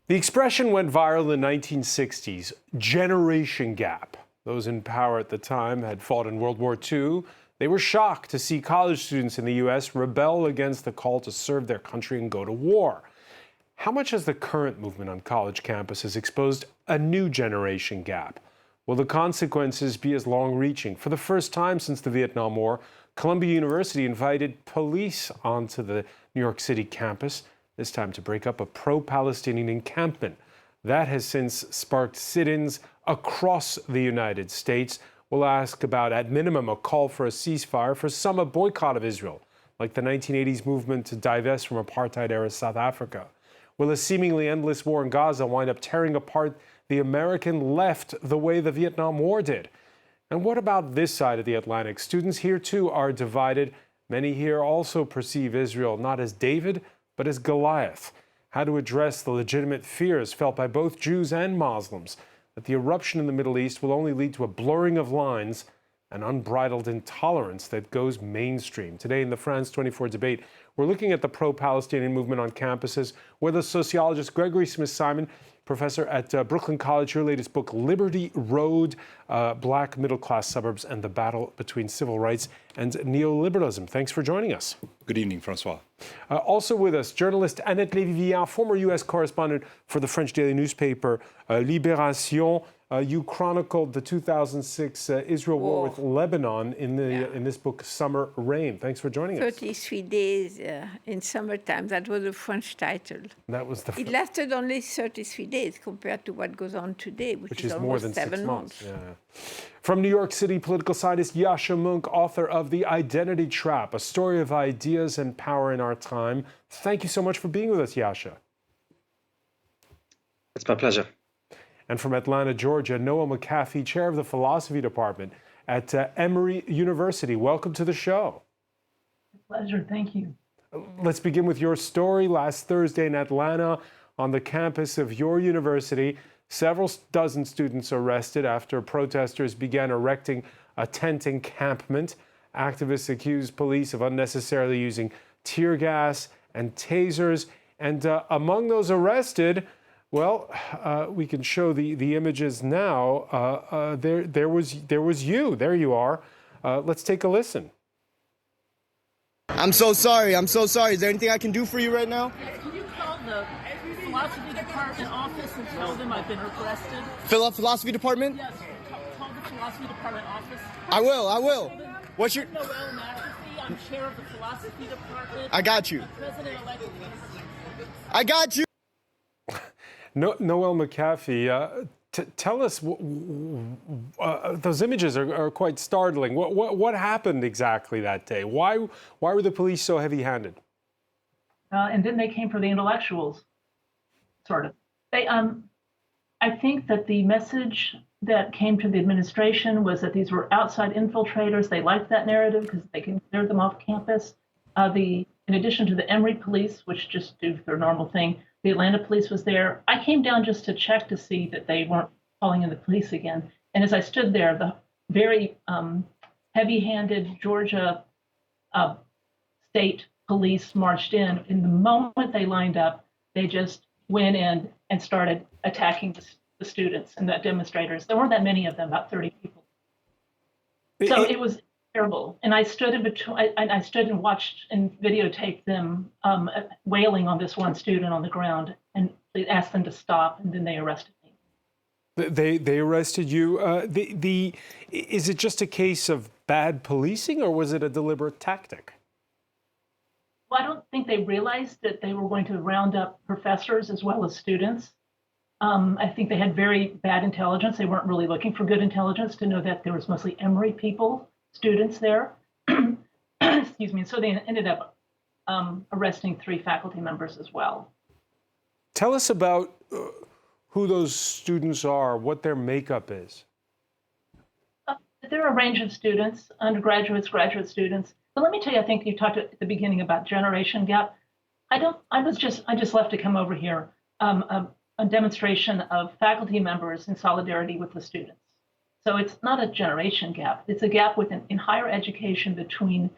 The expression went viral in the 1960s, generation gap. Those in power at the time had fought in World War II. They were shocked to see college students in the U.S. rebel against the call to serve their country and go to war. How much has the current movement on college campuses exposed a new generation gap? Will the consequences be as long-reaching? For the first time since the Vietnam War, Colombia University invited police onto the New York City campus, this time to break up a pro-Palestinian encampment. That has since sparked sit-ins across the United States. We'll ask about, at minimum, a call for a ceasefire, for some, a boycott of Israel, like the 1980s movement to divest from apartheid-era South Africa. Will a seemingly endless war in Gaza wind up tearing apart the American left the way the Vietnam War did? And what about this side of the Atlantic? Students here, too, are divided. Many here also perceive Israel not as David, but as Goliath. How to address the legitimate fears felt by both Jews and Muslims that the eruption in the Middle East will only lead to a blurring of lines and unbridled intolerance that goes mainstream. Today in the France 24 debate, we're looking at the pro-Palestinian movement on campuses with the sociologist Gregory Smith-Simon, professor at Brooklyn College. Your latest book, Liberty Road, Black Middle-Class Suburbs and the Battle Between Civil Rights and Neoliberalism. Thanks for joining us. Good evening, Francois. Also with us, journalist Annette Lévy-Villard, former U.S. correspondent for the French daily newspaper Libération. You chronicled the 2006 Israel war with Lebanon in this book, Summer Rain. Thanks for joining us. 33 days in summertime. That was the French title. That was the. It lasted only 33 days compared to what goes on today, which is more almost than 7 6 months. Yeah. From New York City, political scientist Yascha Mounk, author of The Identity Trap, a story of ideas and power in our time. Thank you so much for being with us, Yascha. It's my pleasure. And from Atlanta, Georgia, Noel McCaffey, chair of the philosophy department at Emory University. Welcome to the show. Pleasure, thank you. Let's begin with your story. Last Thursday in Atlanta, on the campus of your university, several dozen students arrested after protesters began erecting a tent encampment. Activists accused police of unnecessarily using tear gas and tasers. And among those arrested, well, we can show the images now. There was you. There you are. Let's take a listen. I'm so sorry. I'm so sorry. Is there anything I can do for you right now? Yes, can you call the philosophy department office and tell them I've been arrested? Philosophy department? Yes, call the philosophy department office. I will. What's your... Noel Maguire, I'm chair of the philosophy department. I got you. President-elect. I got you. Noel McCaffey, tell us, those images are quite startling. What happened exactly that day? Why were the police so heavy-handed? And then they came for the intellectuals, sort of. They, I think that the message that came to the administration was that these were outside infiltrators. They liked that narrative because they can clear them off campus. In addition to the Emory police, which just do their normal thing, the Atlanta police was there. I came down just to check to see that they weren't calling in the police again. And as I stood there, the very heavy-handed Georgia state police marched in. In the moment they lined up, they just went in and started attacking the students and the demonstrators. There weren't that many of them, about 30 people. So it was terrible. And I stood in between. I stood and watched and videotaped them wailing on this one student on the ground, and they asked them to stop, and then they arrested me. They arrested you. Is it just a case of bad policing, or was it a deliberate tactic? Well, I don't think they realized that they were going to round up professors as well as students. I think they had very bad intelligence. They weren't really looking for good intelligence to know that there was mostly Emory people, students there. Excuse me. So they ended up arresting 3 faculty members as well. Tell us about who those students are, what their makeup is. There are a range of students, undergraduates, graduate students. But let me tell you, I think you talked at the beginning about generation gap. I just left to come over here. A demonstration of faculty members in solidarity with the students. So it's not a generation gap. It's a gap in higher education between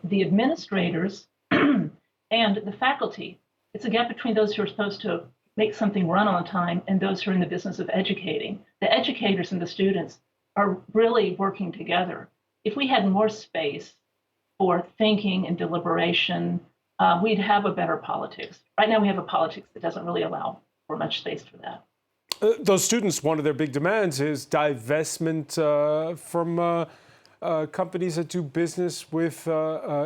the administrators and the faculty. It's a gap between those who are supposed to make something run on time and those who are in the business of educating. The educators and the students are really working together. If we had more space for thinking and deliberation, we'd have a better politics. Right now we have a politics that doesn't really allow for much space for that. Those students, one of their big demands is divestment from companies that do business with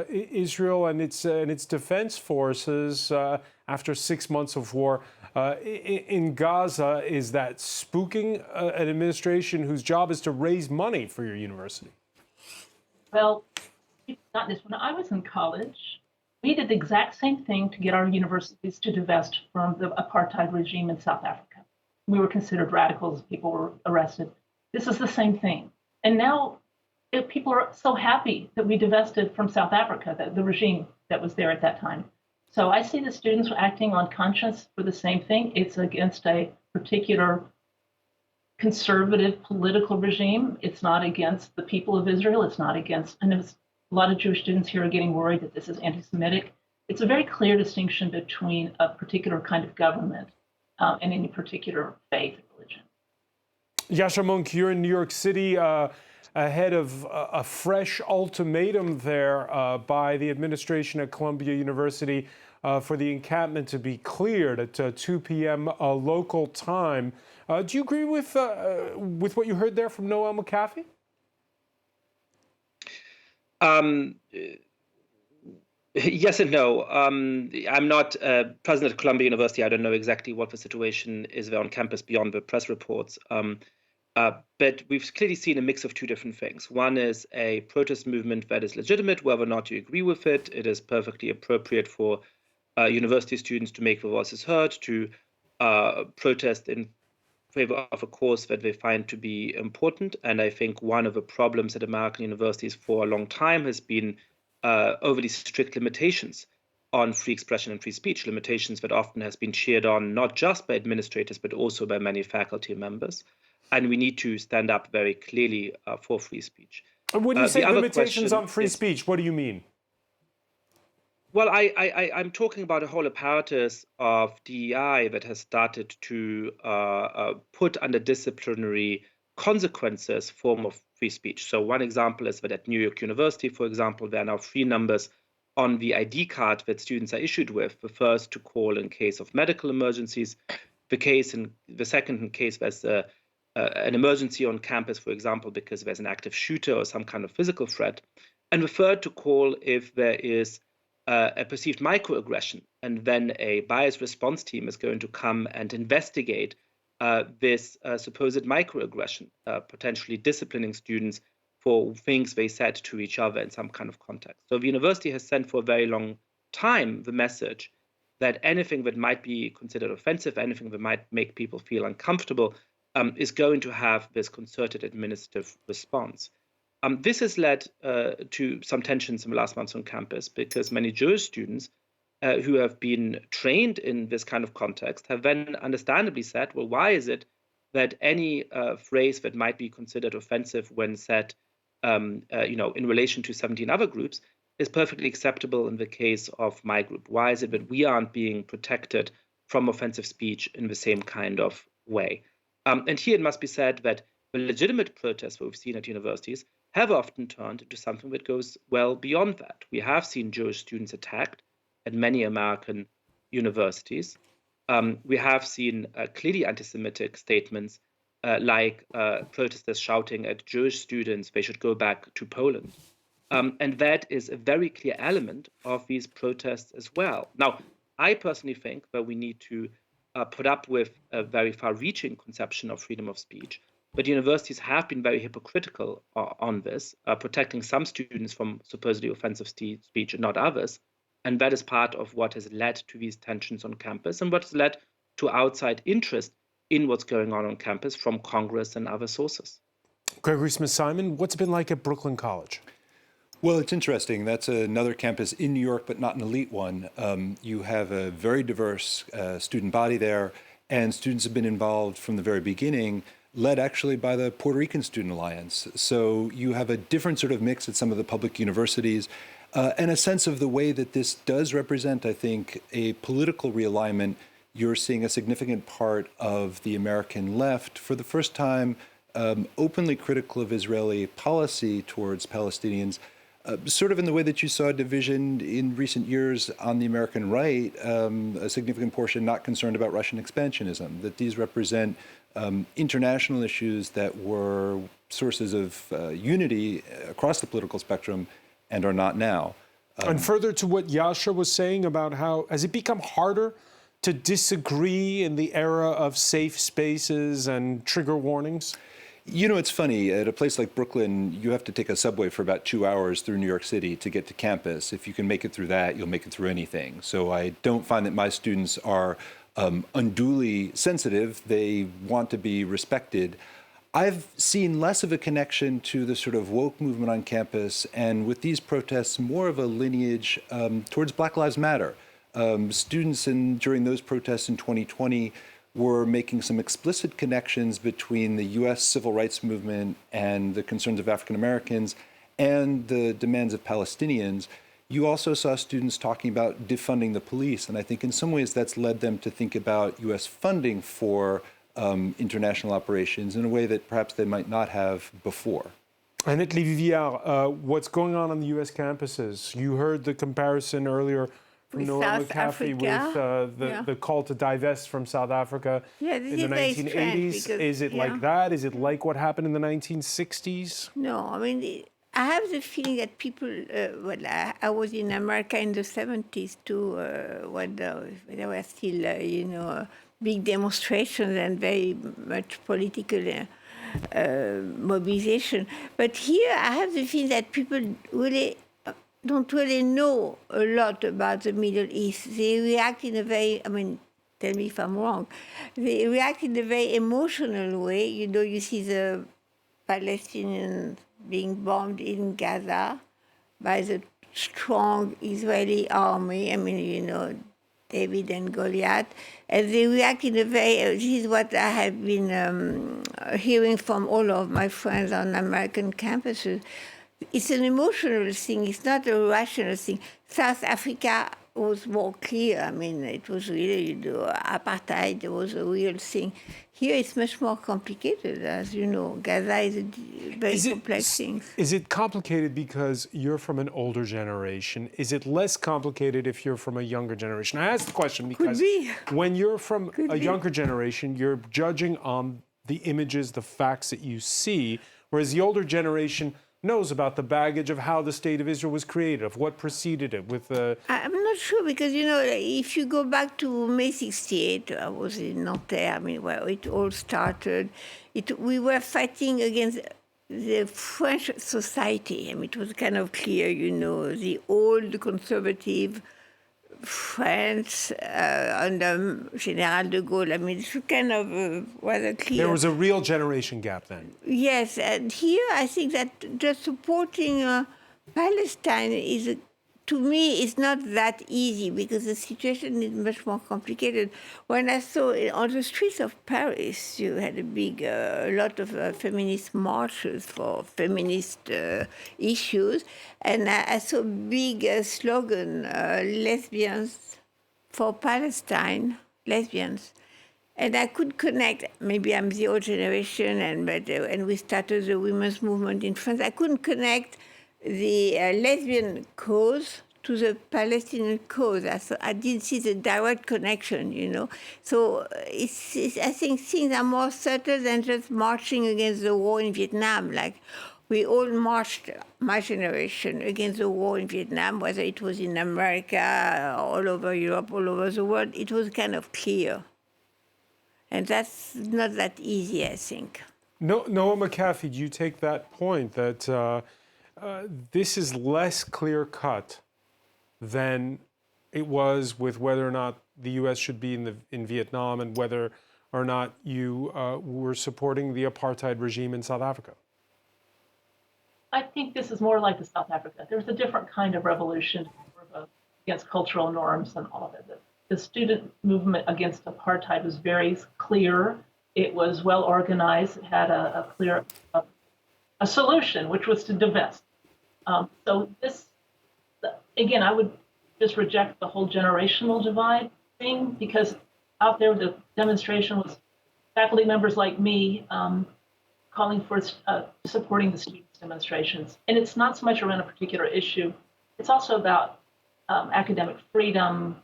Israel and its defense forces after 6 months of war in Gaza. Is that spooking an administration whose job is to raise money for your university? Well, not this. When I was in college, we did the exact same thing to get our universities to divest from the apartheid regime in South Africa. We were considered radicals, people were arrested. This is the same thing. And now people are so happy that we divested from South Africa, the regime that was there at that time. So I see the students acting on conscience for the same thing. It's against a particular conservative political regime. It's not against the people of Israel. It's not against, and a lot of Jewish students here are getting worried that this is anti-Semitic. It's a very clear distinction between a particular kind of government and any particular faith or religion. Yasha Monk, you're in New York City ahead of a fresh ultimatum there by the administration at Columbia University for the encampment to be cleared at 2 p.m. Local time. Do you agree with what you heard there from Noel McCaffey? Yes and no. I'm not president of Columbia University. I don't know exactly what the situation is there on campus beyond the press reports. But we've clearly seen a mix of two different things. One is a protest movement that is legitimate, whether or not you agree with it. It is perfectly appropriate for university students to make their voices heard, to protest in favor of a cause that they find to be important. And I think one of the problems at American universities for a long time has been overly strict limitations on free expression and free speech, limitations that often has been cheered on not just by administrators, but also by many faculty members. And we need to stand up very clearly for free speech. When you say limitations on free speech, what do you mean? Well, I'm talking about a whole apparatus of DEI that has started to put under disciplinary consequences form of free speech. So one example is that at New York University, for example, there are now 3 numbers on the ID card that students are issued with. The first to call in case of medical emergencies, the second in case there's an emergency on campus, for example, because there's an active shooter or some kind of physical threat, and the third to call if there is a perceived microaggression, and then a biased response team is going to come and investigate this supposed microaggression, potentially disciplining students for things they said to each other in some kind of context. So the university has sent for a very long time the message that anything that might be considered offensive, anything that might make people feel uncomfortable, is going to have this concerted administrative response. This has led to some tensions in the last months on campus because many Jewish students who have been trained in this kind of context have then understandably said, well, why is it that any phrase that might be considered offensive when said, in relation to 17 other groups is perfectly acceptable in the case of my group? Why is it that we aren't being protected from offensive speech in the same kind of way? And here it must be said that the legitimate protests that we've seen at universities have often turned into something that goes well beyond that. We have seen Jewish students attacked at many American universities. We have seen clearly anti-Semitic statements like protesters shouting at Jewish students they should go back to Poland. And that is a very clear element of these protests as well. Now, I personally think that we need to put up with a very far-reaching conception of freedom of speech. But universities have been very hypocritical on this, protecting some students from supposedly offensive speech and not others. And that is part of what has led to these tensions on campus and what has led to outside interest in what's going on campus from Congress and other sources. Gregory Smith-Simon, what's it been like at Brooklyn College? Well, it's interesting. That's another campus in New York, but not an elite one. You have a very diverse student body there, and students have been involved from the very beginning, led actually by the Puerto Rican Student Alliance. So you have a different sort of mix at some of the public universities, and a sense of the way that this does represent, I think, a political realignment you're seeing a significant part of the American left, for the first time, openly critical of Israeli policy towards Palestinians, sort of in the way that you saw division in recent years on the American right, a significant portion not concerned about Russian expansionism, that these represent international issues that were sources of unity across the political spectrum and are not now. And further to what Yasha was saying about how, has it become harder to disagree in the era of safe spaces and trigger warnings? You know, it's funny, at a place like Brooklyn, you have to take a subway for about 2 hours through New York City to get to campus. If you can make it through that, you'll make it through anything. So I don't find that my students are unduly sensitive. They want to be respected. I've seen less of a connection to the sort of woke movement on campus, and with these protests, more of a lineage towards Black Lives Matter. Students during those protests in 2020 were making some explicit connections between the U.S. civil rights movement and the concerns of African Americans and the demands of Palestinians. You also saw students talking about defunding the police, and I think in some ways that's led them to think about U.S. funding for international operations in a way that perhaps they might not have before. Annette Lévy-Villard, what's going on the U.S. campuses? You heard the comparison earlier from With Noel South McCaffrey Africa. with the call to divest from South Africa this in the is very strange 1980s. because, Is it like that? Is it like what happened in the 1960s? No, I mean, I have the feeling that people, I was in America in the 70s too, when there were still, big demonstrations and very much political mobilization. But here I have the feeling that people really don't really know a lot about the Middle East. They react in a very, tell me if I'm wrong, they react in a very emotional way. You see the Palestinians being bombed in Gaza by the strong Israeli army, David and Goliath, and they react in a very, this is what I have been hearing from all of my friends on American campuses. It's an emotional thing, it's not a rational thing. South Africa was more clear. It was really, apartheid was a real thing. Here it's much more complicated, as you know. Gaza is a very complex thing. Is it complicated because you're from an older generation? Is it less complicated if you're from a younger generation? I ask the question because when you're from a younger generation, you're judging on the images, the facts that you see, whereas the older generation knows about the baggage of how the State of Israel was created, of what preceded it with the... I'm not sure, because, if you go back to May 68, I was in Nanterre, where it all started, we were fighting against the French society. It was kind of clear, the old conservative France under General de Gaulle. It's kind of rather clear. There was a real generation gap then. Yes, and here I think that just supporting Palestine is, to me, is not that easy because the situation is much more complicated. When I saw on the streets of Paris, you had a lot of feminist marches for feminist issues, and I saw a big slogan, lesbians for Palestine, lesbians. And I could connect, maybe I'm the old generation, and we started the women's movement in France. I couldn't connect the lesbian cause to the Palestinian cause. I didn't see the direct connection, So I think things are more subtle than just marching against the war in Vietnam. Like we all marched, my generation, against the war in Vietnam, whether it was in America, all over Europe, all over the world. It was kind of clear. And that's not that easy, I think. Noel McCaffrey, do you take that point that this is less clear-cut than it was with whether or not the U.S. should be in Vietnam and whether or not you were supporting the apartheid regime in South Africa? I think this is more like the South Africa. There was a different kind of revolution against cultural norms and all of it. The student movement against apartheid was very clear. It was well organized. It had a clear a solution, which was to divest. So this, again, I would just reject the whole generational divide thing because out there. The demonstration was faculty members like me calling for supporting the students' demonstrations. And it's not so much around a particular issue. It's also about academic freedom,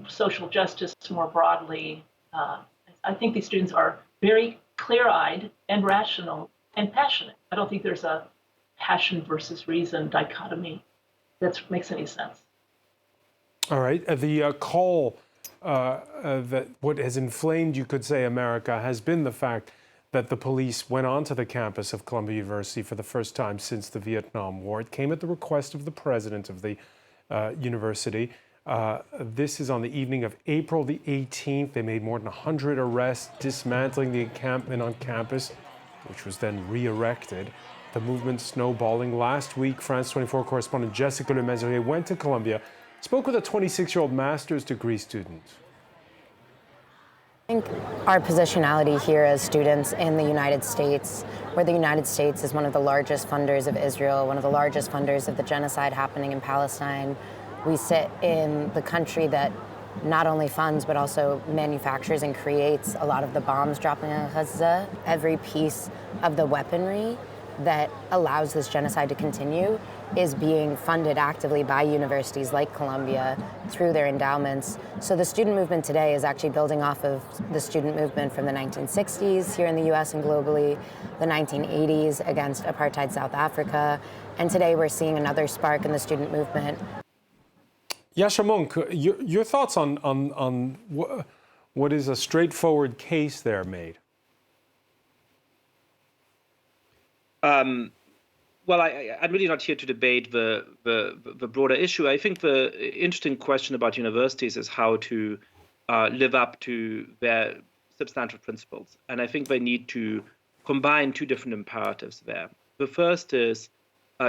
social justice more broadly. I think these students are very clear-eyed and rational and passionate. I don't think there's a passion versus reason dichotomy that makes any sense. All right. The call that what has inflamed, you could say, America has been the fact that the police went onto the campus of Columbia University for the first time since the Vietnam War. It came at the request of the president of the university. This is on the evening of April the 18th. They made more than 100 arrests, dismantling the encampment on campus, which was then re-erected. The movement snowballing. Last week, France 24 correspondent Jessica Le Mesurier went to Columbia, spoke with a 26-year-old master's degree student. I think our positionality here as students in the United States, where the United States is one of the largest funders of Israel, one of the largest funders of the genocide happening in Palestine, we sit in the country that not only funds but also manufactures and creates a lot of the bombs dropping on Gaza. Every piece of the weaponry that allows this genocide to continue is being funded actively by universities like Columbia through their endowments. So the student movement today is actually building off of the student movement from the 1960s here in the US and globally, the 1980s against apartheid South Africa, and today we're seeing another spark in the student movement. Yasha Monk, your thoughts on what is a straightforward case there made? Well, I'm really not here to debate the broader issue. I think the interesting question about universities is how to live up to their substantive principles. And I think they need to combine two different imperatives there. The first is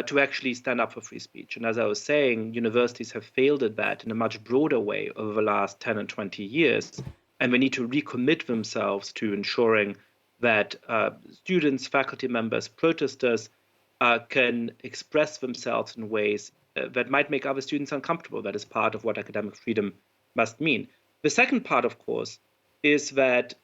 to actually stand up for free speech. And as I was saying, universities have failed at that in a much broader way over the last 10 and 20 years. And they need to recommit themselves to ensuring that students, faculty members, protesters can express themselves in ways that might make other students uncomfortable. That is part of what academic freedom must mean. The second part, of course, is that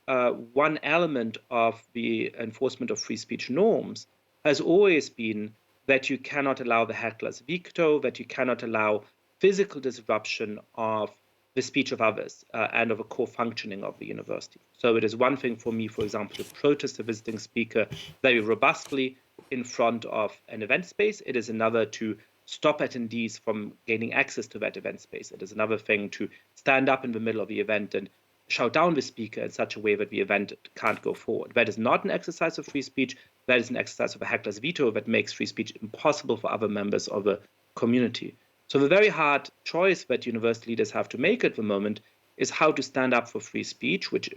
one element of the enforcement of free speech norms has always been that you cannot allow the heckler's veto, that you cannot allow physical disruption of the speech of others and of a core functioning of the university. So it is one thing for me, for example, to protest a visiting speaker very robustly in front of an event space. It is another to stop attendees from gaining access to that event space. It is another thing to stand up in the middle of the event and shout down the speaker in such a way that the event can't go forward. That is not an exercise of free speech. That is an exercise of a heckler's veto that makes free speech impossible for other members of the community. So the very hard choice that university leaders have to make at the moment is how to stand up for free speech, which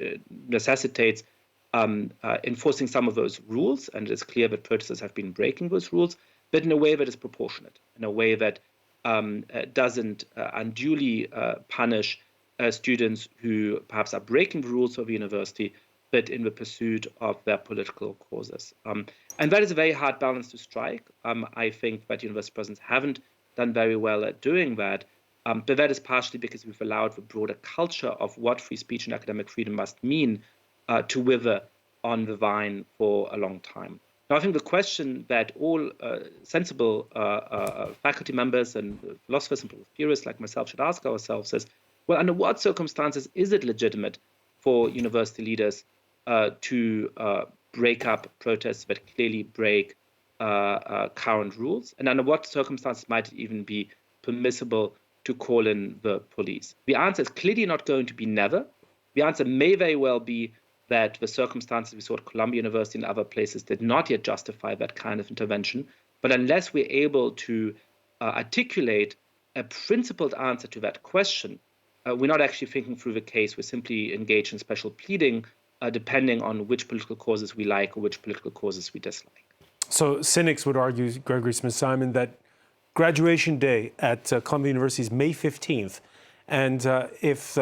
necessitates enforcing some of those rules. And it is clear that protesters have been breaking those rules, but in a way that is proportionate, in a way that doesn't unduly punish students who perhaps are breaking the rules of the university, but in the pursuit of their political causes. And that is a very hard balance to strike. I think that university presidents haven't done very well at doing that, but that is partially because we've allowed the broader culture of what free speech and academic freedom must mean to wither on the vine for a long time. Now, I think the question that all sensible faculty members and philosophers and theorists like myself should ask ourselves is, well, under what circumstances is it legitimate for university leaders to break up protests that clearly break current rules? And under what circumstances might it even be permissible to call in the police? The answer is clearly not going to be never. The answer may very well be that the circumstances we saw at Columbia University and other places did not yet justify that kind of intervention. But unless we're able to articulate a principled answer to that question, we're not actually thinking through the case. We're simply engaged in special pleading, depending on which political causes we like or which political causes we dislike. So cynics would argue, Gregory Smith-Simon, that graduation day at Columbia University is May 15th. And if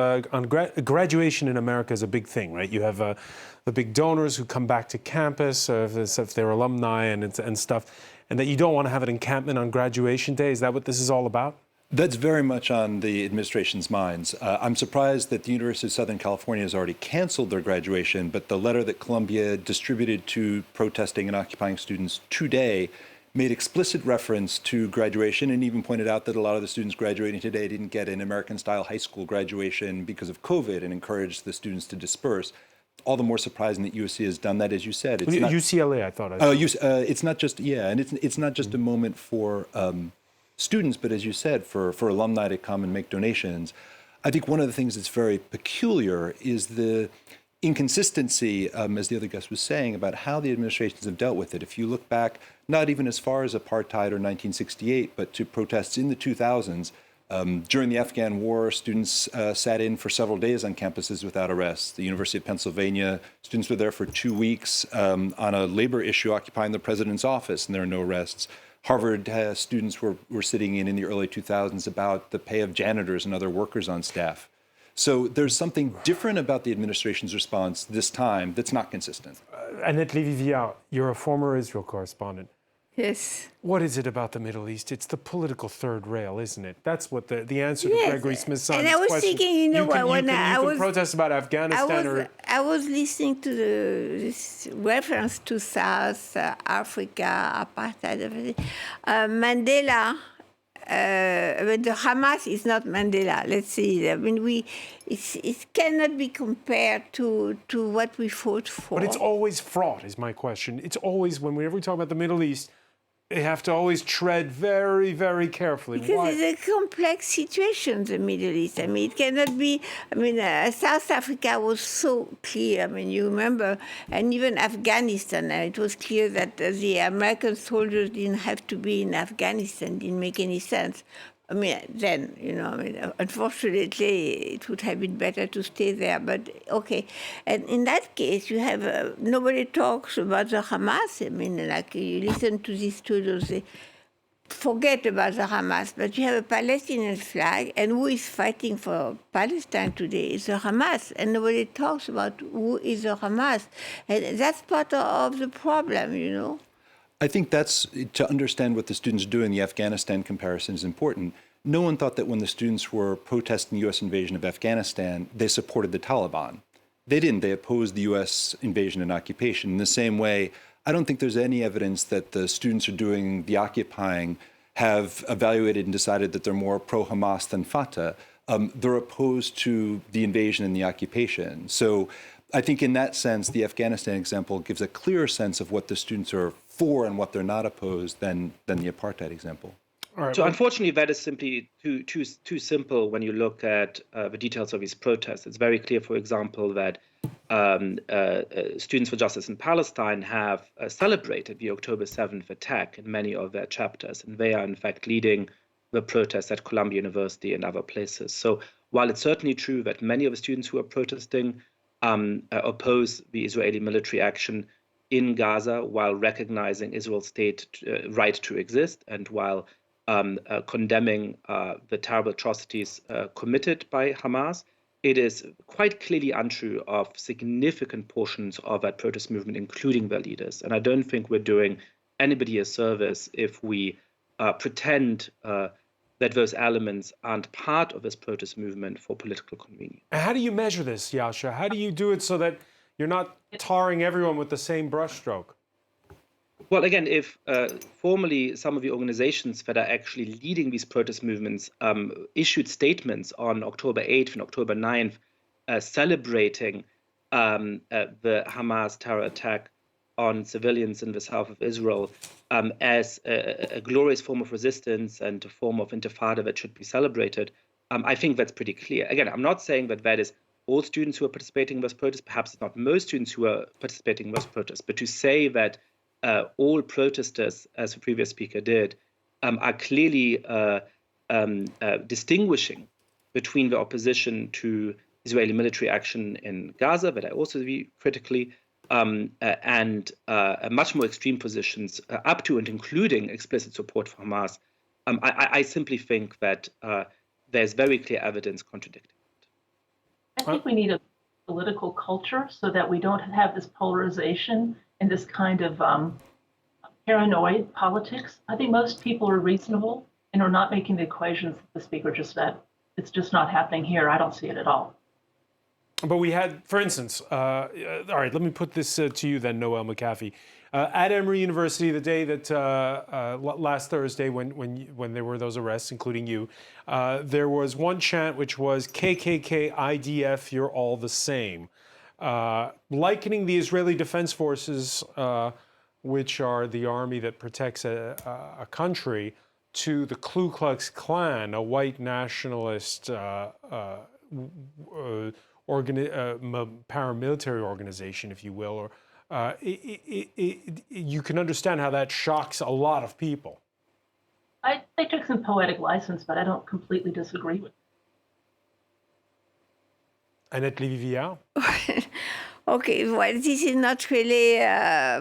graduation in America is a big thing, right? You have the big donors who come back to campus, if they're alumni and stuff, and that you don't want to have an encampment on graduation day. Is that what this is all about? That's very much on the administration's minds. I'm surprised that the University of Southern California has already canceled their graduation, but the letter that Columbia distributed to protesting and occupying students today made explicit reference to graduation and even pointed out that a lot of the students graduating today didn't get an American-style high school graduation because of COVID and encouraged the students to disperse. All the more surprising that USC has done that, as you said. It's not, UCLA, I thought. It's not just, and it's not just a moment for students, but as you said, for alumni to come and make donations. I think one of the things that's very peculiar is the inconsistency, as the other guest was saying, about how the administrations have dealt with it. If you look back, not even as far as apartheid or 1968, but to protests in the 2000s, during the Afghan war, students sat in for several days on campuses without arrest. The University of Pennsylvania, students were there for 2 weeks on a labor issue occupying the president's office, and there are no arrests. Harvard students were sitting in the early 2000s about the pay of janitors and other workers on staff. So there's something different about the administration's response this time that's not consistent. Annette Lévy-Villard, you're a former Israel correspondent. Yes. What is it about the Middle East? It's the political third rail, isn't it? That's what the answer to Gregory Smith's and I was question. thinking, you know, when I was protest about Afghanistan I was listening to this reference to South Africa, apartheid, everything. Mandela. But the Hamas is not Mandela. Let's see. I mean, it cannot be compared to what we fought for. But it's always fraught, is my question. It's always, whenever we talk about the Middle East, they have to always tread very, very carefully. Because it's a complex situation, the Middle East. I mean, it cannot be, South Africa was so clear. I mean, you remember, and even Afghanistan, it was clear that the American soldiers didn't have to be in Afghanistan, didn't make any sense. I mean, then, unfortunately, it would have been better to stay there. But, okay. And in that case, you have, nobody talks about the Hamas. I mean, like, you listen to these studios, they forget about the Hamas. But you have a Palestinian flag, and who is fighting for Palestine today is the Hamas. And nobody talks about who is the Hamas. And that's part of the problem, you know. I think that's, to understand what the students do in the Afghanistan comparison is important. No one thought that when the students were protesting the U.S. invasion of Afghanistan, they supported the Taliban. They didn't. They opposed the U.S. invasion and occupation. In the same way, I don't think there's any evidence that the students who are doing the occupying have evaluated and decided that they're more pro-Hamas than Fatah. They're opposed to the invasion and the occupation. So I think in that sense, the Afghanistan example gives a clearer sense of what the students are for and what they're not opposed than the apartheid example. Right, so unfortunately, that is simply too simple when you look at the details of these protests. It's very clear, for example, that Students for Justice in Palestine have celebrated the October 7th attack in many of their chapters, and they are in fact leading the protests at Columbia University and other places. So while it's certainly true that many of the students who are protesting oppose the Israeli military action in Gaza while recognizing Israel's state right to exist and while condemning the terrible atrocities committed by Hamas, it is quite clearly untrue of significant portions of that protest movement, including their leaders. And I don't think we're doing anybody a service if we pretend that those elements aren't part of this protest movement for political convenience. How do you measure this, Yasha? How do you do it so that you're not tarring everyone with the same brushstroke? Well, again, if formally some of the organizations that are actually leading these protest movements issued statements on October 8th and October 9th celebrating the Hamas terror attack on civilians in the south of Israel as a glorious form of resistance and a form of intifada that should be celebrated, I think that's pretty clear. Again, I'm not saying that that is all students who are participating in those protests, perhaps it's not most students who are participating in those protests, but to say that all protesters, as the previous speaker did, are clearly distinguishing between the opposition to Israeli military action in Gaza, but I also view critically, and much more extreme positions up to and including explicit support for Hamas. I simply think that there's very clear evidence contradicting it. I think we need a political culture so that we don't have this polarization and this kind of paranoid politics. I think most people are reasonable and are not making the equations that the speaker just said. It's just not happening here. I don't see it at all. But we had, for instance, all right, let me put this to you then, Noel McAfee. At Emory University, the day that last Thursday when there were those arrests, including you, there was one chant which was KKK, IDF, you're all the same. Likening the Israeli Defense Forces, which are the army that protects a country, to the Ku Klux Klan, a white nationalist paramilitary organization, if you will, or you can understand how that shocks a lot of people. They took some poetic license, but I don't completely disagree with it. Annette Lévy-Villard? Okay, well, this is not really,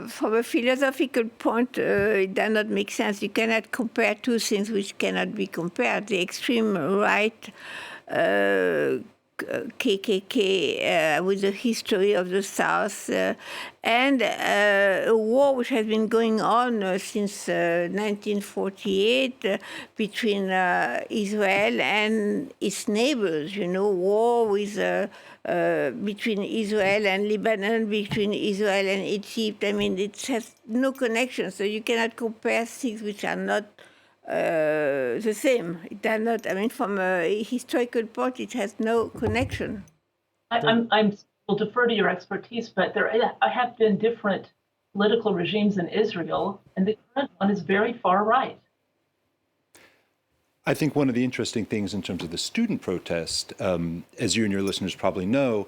from a philosophical point, it does not make sense. You cannot compare two things which cannot be compared. The extreme right KKK with the history of the South and a war which has been going on since 1948 between Israel and its neighbors, war with between Israel and Lebanon, between Israel and Egypt. I mean, it has no connection, so you cannot compare things which are not the same. It does not. I mean, from a historical point, it has no connection. I will defer to your expertise, but there have been different political regimes in Israel, and the current one is very far right. I think one of the interesting things in terms of the student protest, as you and your listeners probably know,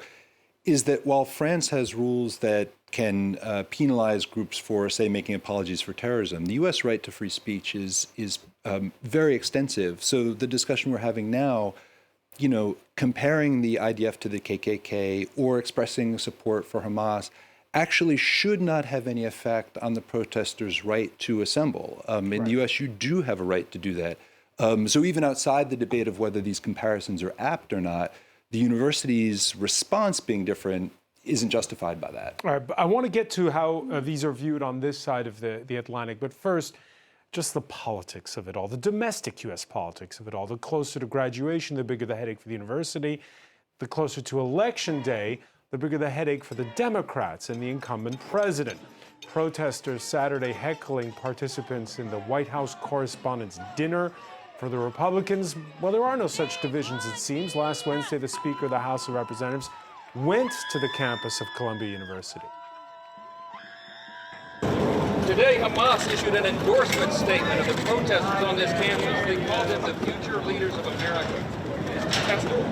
is that while France has rules that can penalize groups for, say, making apologies for terrorism, the U.S. right to free speech is very extensive. So the discussion we're having now, comparing the IDF to the KKK or expressing support for Hamas actually should not have any effect on the protesters' right to assemble. In the U.S., you do have a right to do that. So even outside the debate of whether these comparisons are apt or not, the university's response being different isn't justified by that. All right, but I want to get to how these are viewed on this side of the Atlantic. But first, just the politics of it all, the domestic U.S. politics of it all. The closer to graduation, the bigger the headache for the university. The closer to election day, the bigger the headache for the Democrats and the incumbent president. Protesters Saturday heckling participants in the White House Correspondents' Dinner. For the Republicans, well, there are no such divisions, it seems. Last Wednesday, the Speaker of the House of Representatives went to the campus of Columbia University. Today, Hamas issued an endorsement statement of the protesters on this campus. They called them the future leaders of America. It's detestable.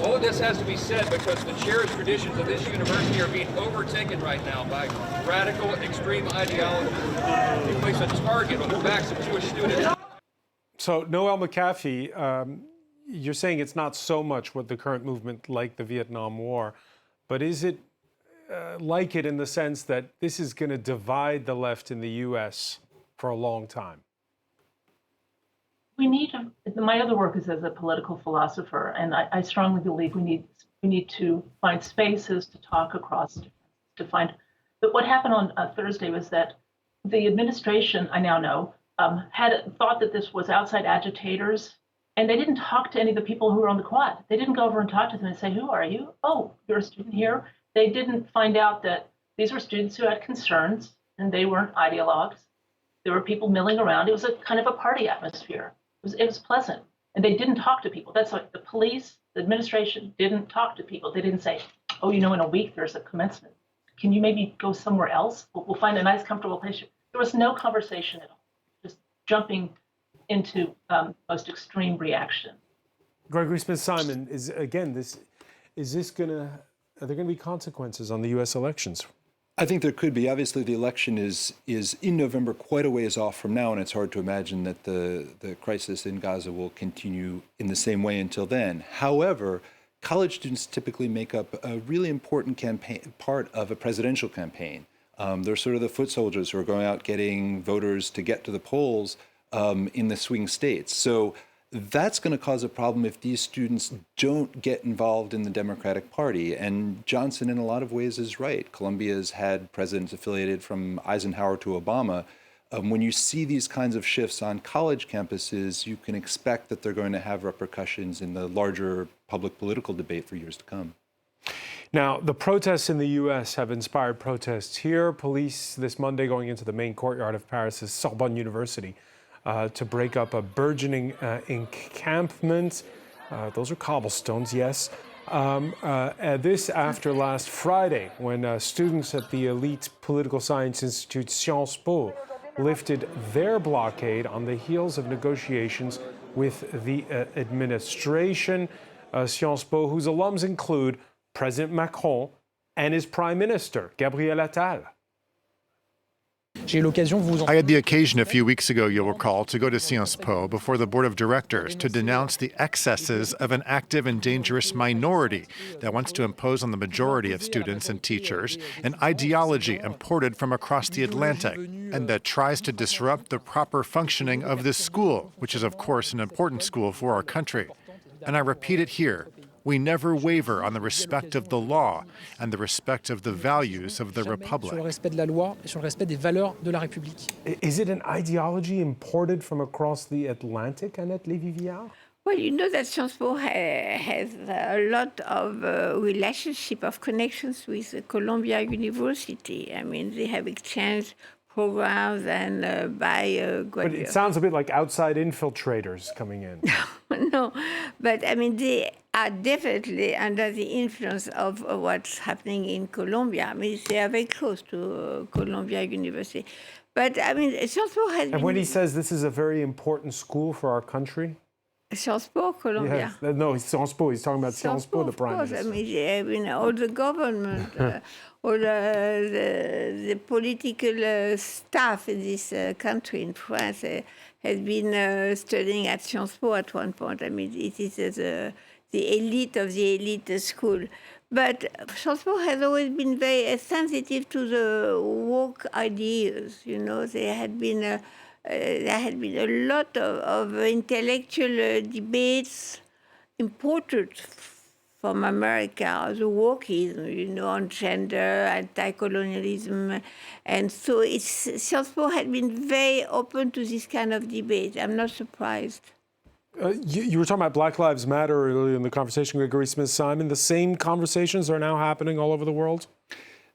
All of this has to be said because the cherished traditions of this university are being overtaken right now by radical, extreme ideology. They place a target on the backs of Jewish students. So, Noel McAfee, you're saying it's not so much what the current movement like the Vietnam War, but is it like it in the sense that this is going to divide the left in the U.S. for a long time? My other work is as a political philosopher, and I strongly believe we need to find spaces to talk across, to find. But what happened on Thursday was that the administration, I now know, had thought that this was outside agitators, and they didn't talk to any of the people who were on the quad. They didn't go over and talk to them and say, who are you? Oh, you're a student here. They didn't find out that these were students who had concerns, and they weren't ideologues. There were people milling around. It was a kind of a party atmosphere. It was pleasant, and they didn't talk to people. That's why the police, the administration didn't talk to people. They didn't say, oh, in a week there's a commencement. Can you maybe go somewhere else? We'll find a nice, comfortable place. There was no conversation at all. Jumping into most extreme reaction. Gregory Smith-Simon, are there going to be consequences on the U.S. elections? I think there could be. Obviously, the election is in November, quite a ways off from now, and it's hard to imagine that the crisis in Gaza will continue in the same way until then. However, college students typically make up a really important part of a presidential campaign. They're sort of the foot soldiers who are going out getting voters to get to the polls in the swing states. So that's going to cause a problem if these students don't get involved in the Democratic Party. And Johnson, in a lot of ways, is right. Columbia's had presidents affiliated from Eisenhower to Obama. when you see these kinds of shifts on college campuses, you can expect that they're going to have repercussions in the larger public political debate for years to come. Now, the protests in the U.S. have inspired protests here. Police this Monday going into the main courtyard of Paris's Sorbonne University to break up a burgeoning encampment. Those are cobblestones, yes. This after last Friday, when students at the elite political science institute Sciences Po lifted their blockade on the heels of negotiations with the administration. Sciences Po, whose alums include President Macron and his Prime Minister, Gabriel Attal. I had the occasion a few weeks ago, you'll recall, to go to Sciences Po before the board of directors to denounce the excesses of an active and dangerous minority that wants to impose on the majority of students and teachers an ideology imported from across the Atlantic and that tries to disrupt the proper functioning of this school, which is, of course, an important school for our country. And I repeat it here. We never waver on the respect of the law and the respect of the values of the Republic. Is it an ideology imported from across the Atlantic, Annette Lévy-Villard? Well, you know that Sciences Po has a lot of relationship, of connections with Colombia University. I mean, they have exchanged programs and But it sounds a bit like outside infiltrators coming in. No, but I mean, they are definitely under the influence of what's happening in Colombia. I mean, they are very close to Colombia University. But I mean, Sciences Po has been... And when he says this is a very important school for our country? Sciences Po, Colombia. Yes. No, Sciences Po. He's talking about Sciences Po, the Prime Minister. I mean, all the government, all the political staff in this country, in France, has been studying at Sciences Po at one point. I mean, it is the elite of the elite school. But Sciences Po has always been very sensitive to the woke ideas. You know, there had been a lot of intellectual debates imported from America, the wokeism, you know, on gender, anti-colonialism. And so Sciences Po had been very open to this kind of debate. I'm not surprised. You were talking about Black Lives Matter earlier in the conversation, Gregory Smith-Simon. The same conversations are now happening all over the world?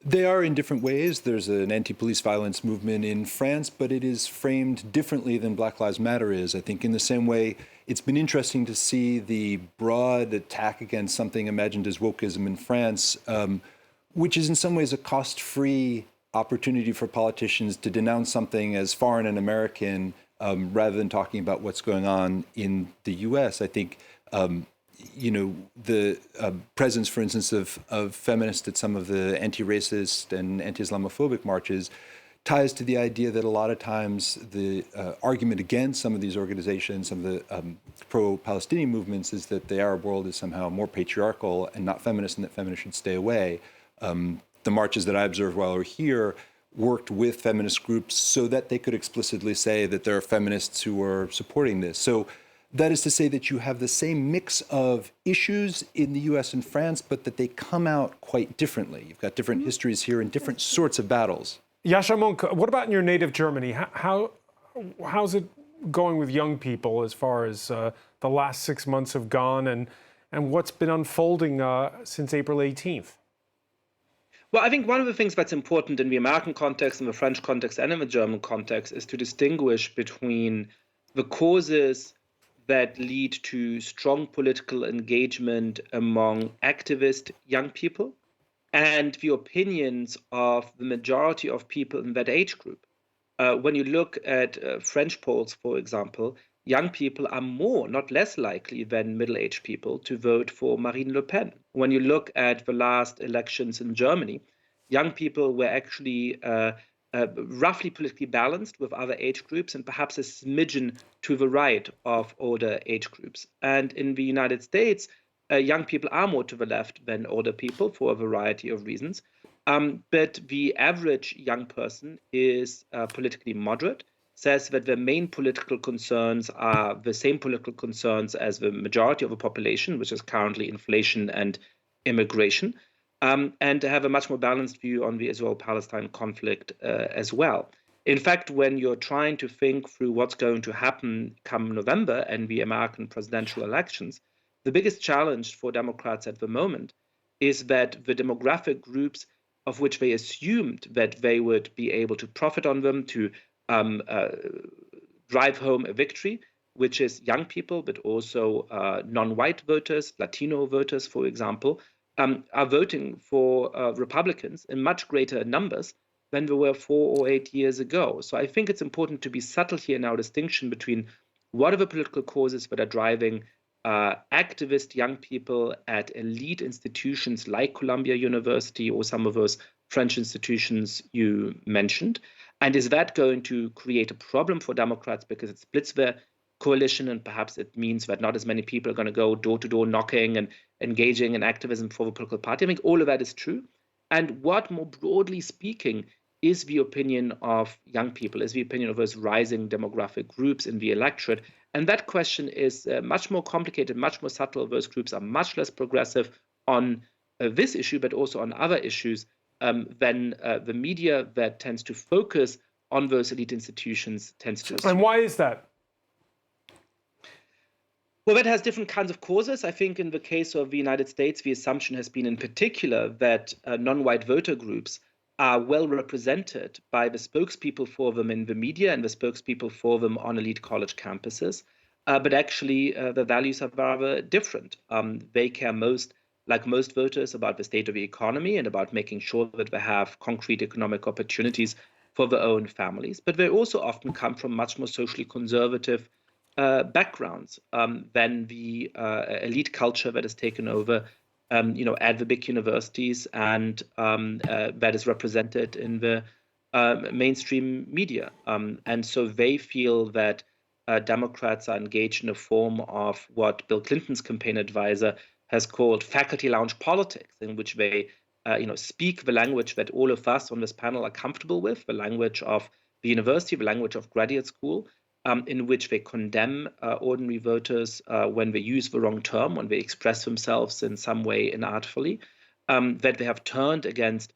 They are in different ways. There's an anti-police violence movement in France, but it is framed differently than Black Lives Matter is. I think in the same way, it's been interesting to see the broad attack against something imagined as wokeism in France, which is in some ways a cost-free opportunity for politicians to denounce something as foreign and American rather than talking about what's going on in the U.S. I think you know, the presence, for instance, of feminists at some of the anti-racist and anti-Islamophobic marches ties to the idea that a lot of times the argument against some of these organizations, some of the pro-Palestinian movements, is that the Arab world is somehow more patriarchal and not feminist, and that feminists should stay away. The marches that I observed while we were here worked with feminist groups so that they could explicitly say that there are feminists who are supporting this. So that is to say that you have the same mix of issues in the US and France, but that they come out quite differently. You've got different histories here and different sorts of battles. Yasha Monk, what about in your native Germany? How's it going with young people as far as the last 6 months have gone and what's been unfolding since April 18th? Well, I think one of the things that's important in the American context, in the French context, and in the German context is to distinguish between the causes that lead to strong political engagement among activist young people and the opinions of the majority of people in that age group. When you look at French polls, for example, young people are more, not less likely than middle-aged people to vote for Marine Le Pen. When you look at the last elections in Germany, young people were actually roughly politically balanced with other age groups and perhaps a smidgen to the right of older age groups. And in the United States, young people are more to the left than older people for a variety of reasons. But the average young person is politically moderate, says that their main political concerns are the same political concerns as the majority of the population, which is currently inflation and immigration, and have a much more balanced view on the Israel-Palestine conflict as well. In fact, when you're trying to think through what's going to happen come November and the American presidential elections, the biggest challenge for Democrats at the moment is that the demographic groups of which they assumed that they would be able to profit on them to drive home a victory, which is young people, but also non-white voters, Latino voters, for example, are voting for Republicans in much greater numbers than there were 4 or 8 years ago. So I think it's important to be subtle here in our distinction between what are the political causes that are driving activist young people at elite institutions like Columbia University or some of those French institutions you mentioned. And is that going to create a problem for Democrats because it splits their coalition, and perhaps it means that not as many people are going to go door-to-door knocking and engaging in activism for the political party? I think all of that is true. And what, more broadly speaking, is the opinion of young people, is the opinion of those rising demographic groups in the electorate? And that question is much more complicated, much more subtle. Those groups are much less progressive on this issue, but also on other issues than the media that tends to focus on those elite institutions tends to assume. And why is that? Well, that has different kinds of causes. I think in the case of the United States, the assumption has been in particular that non-white voter groups are well represented by the spokespeople for them in the media and the spokespeople for them on elite college campuses. But actually, the values are rather different. They care most, like most voters, about the state of the economy and about making sure that they have concrete economic opportunities for their own families. But they also often come from much more socially conservative backgrounds than the elite culture that has taken over at the big universities and that is represented in the mainstream media. And so they feel that Democrats are engaged in a form of what Bill Clinton's campaign advisor has called faculty lounge politics, in which they speak the language that all of us on this panel are comfortable with, the language of the university, the language of graduate school, in which they condemn ordinary voters when they use the wrong term, when they express themselves in some way inartfully, that they have turned against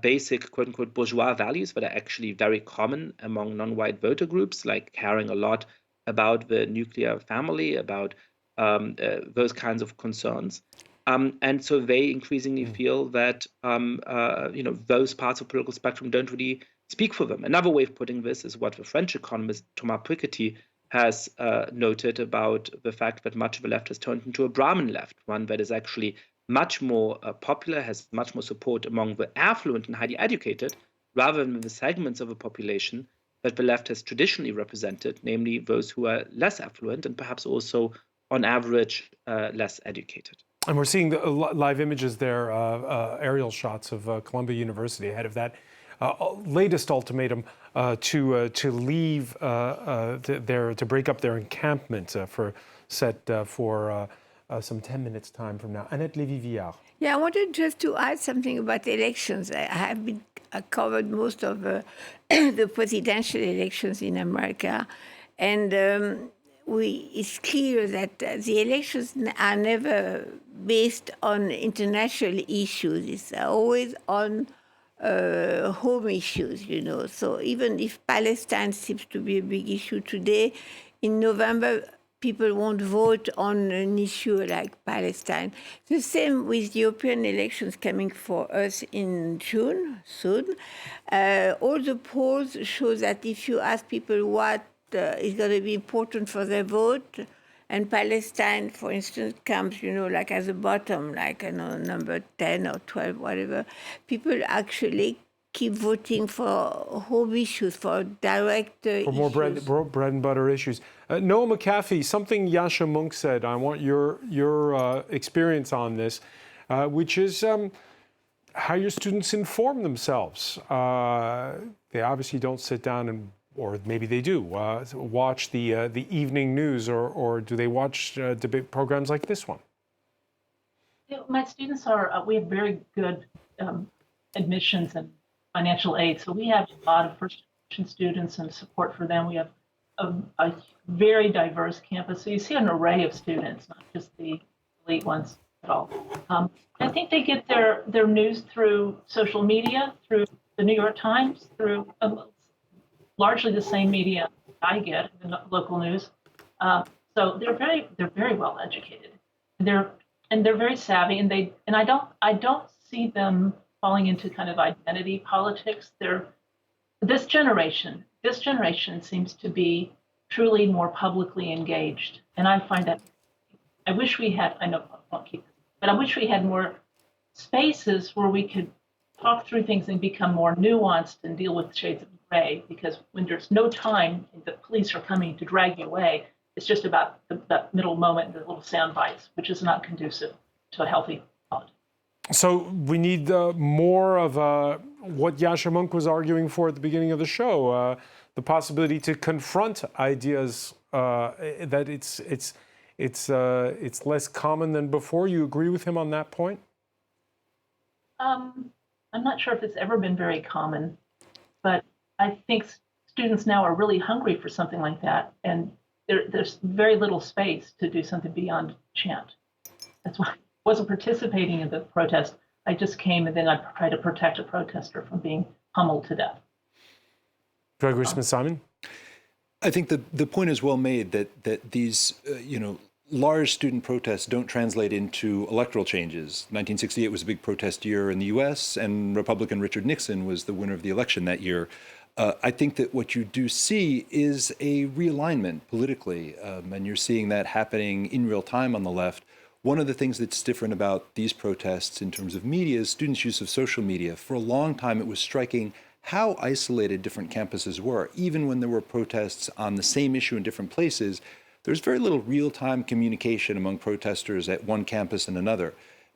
basic quote-unquote bourgeois values that are actually very common among non-white voter groups, like caring a lot about the nuclear family, about those kinds of concerns. And so they increasingly feel that those parts of the political spectrum don't really speak for them. Another way of putting this is what the French economist Thomas Piketty has noted about the fact that much of the left has turned into a Brahmin left, one that is actually much more popular, has much more support among the affluent and highly educated, rather than the segments of the population that the left has traditionally represented, namely those who are less affluent and perhaps also, on average, less educated. And we're seeing the live images there, aerial shots of Columbia University ahead of that latest ultimatum to leave to break up their encampment for some 10 minutes time from now. Annette Lévy-Villard. Yeah, I wanted just to add something about elections. I covered most of the presidential elections in America, and it's clear that the elections are never based on international issues. It's always on home issues, So even if Palestine seems to be a big issue today, in November, people won't vote on an issue like Palestine. The same with European elections coming for us in June, soon. All the polls show that if you ask people what is going to be important for their vote, and Palestine, for instance, comes, like at the bottom, like, number 10 or 12, whatever, people actually keep voting for home issues, for direct issues. For more bread and butter issues. Noel McCaffey, something Yascha Mounk said, I want your experience on this, which is how your students inform themselves. They obviously don't sit down or maybe they do, watch the evening news, or do they watch debate programs like this one? My students we have very good admissions and financial aid. So we have a lot of first generation students and support for them. We have a very diverse campus. So you see an array of students, not just the elite ones at all. I think they get their news through social media, through the New York Times, through largely the same media I get, the local news. So they're very well educated. They're very savvy, and I don't see them falling into kind of identity politics. This generation seems to be truly more publicly engaged, and I find that. I wish we had. I know I won't keep this, but I wish we had more spaces where we could talk through things and become more nuanced and deal with shades of gray. Because when there's no time, the police are coming to drag you away. It's just about that middle moment, the little sound bites, which is not conducive to a healthy politics. So we need more of what Yascha Mounk was arguing for at the beginning of the show, the possibility to confront ideas that it's less common than before. You agree with him on that point? I'm not sure if it's ever been very common, but I think students now are really hungry for something like that, and there's very little space to do something beyond chant. That's why I wasn't participating in the protest. I just came and then I tried to protect a protester from being pummeled to death. Gregory Smith-Simon? I think the point is well made that these large student protests don't translate into electoral changes. 1968 was a big protest year in the U.S., and Republican Richard Nixon was the winner of the election that year. I think that what you do see is a realignment politically, and you're seeing that happening in real time on the left. One of the things that's different about these protests in terms of media is students' use of social media. For a long time, it was striking how isolated different campuses were. Even when there were protests on the same issue in different places, there's very little real-time communication among protesters at one campus and another.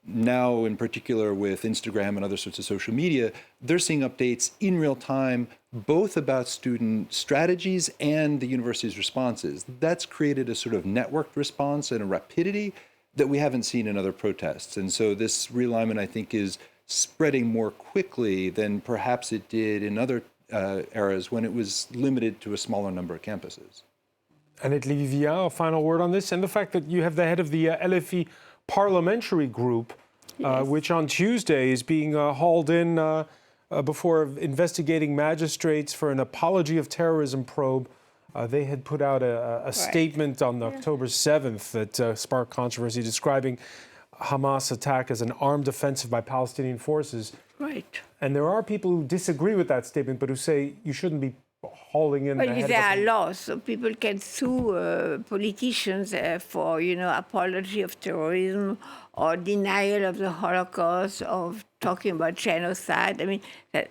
Now, in particular with Instagram and other sorts of social media, they're seeing updates in real time, both about student strategies and the university's responses. That's created a sort of networked response and a rapidity that we haven't seen in other protests. And so this realignment, I think, is spreading more quickly than perhaps it did in other eras when it was limited to a smaller number of campuses. Annette Lévy-Villard, a final word on this, and the fact that you have the head of the LFI parliamentary group, yes, which on Tuesday is being hauled in before investigating magistrates for an apology of terrorism probe. They had put out a statement on October 7th that sparked controversy, describing Hamas attack as an armed offensive by Palestinian forces. Right. And there are people who disagree with that statement, but who say you shouldn't be hauling in. Well, there are laws, so people can sue politicians for, apology of terrorism or denial of the Holocaust, or talking about genocide. I mean,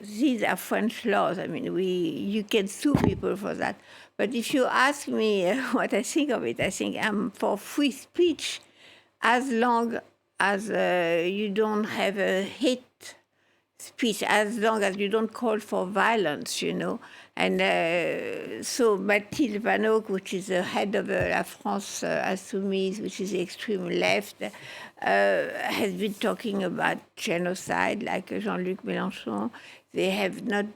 these are French laws. I mean, you can sue people for that. But if you ask me what I think of it, I think I'm for free speech, as long as you don't have a hate speech, as long as you don't call for violence, And so Mathilde Panot, which is the head of La France Insoumise, which is the extreme left, has been talking about genocide, like Jean-Luc Mélenchon. They have not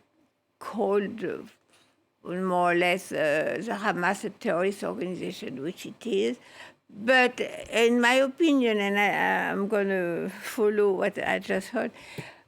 called, more or less, the Hamas a terrorist organization, which it is. But in my opinion, and I'm going to follow what I just heard,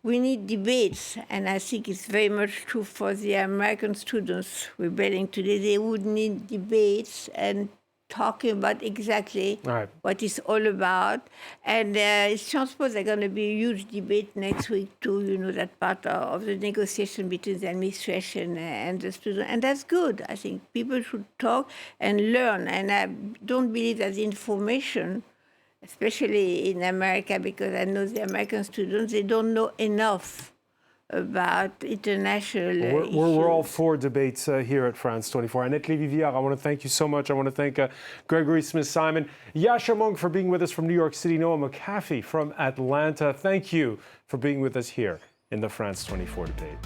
we need debates, and I think it's very much true for the American students rebelling today. They would need debates and talking about exactly what it's all about. And it's transport, there's going to be a huge debate next week too, that part of the negotiation between the administration and the students. And that's good. I think people should talk and learn. And I don't believe that the information, especially in America, because I know the American students, they don't know enough about international issues. We're all for debates here at France 24. Annette Lévy-Villard, I want to thank you so much. I want to thank Gregory Smith-Simon, Yascha Mounk for being with us from New York City, Noel McAfee from Atlanta. Thank you for being with us here in the France 24 debate.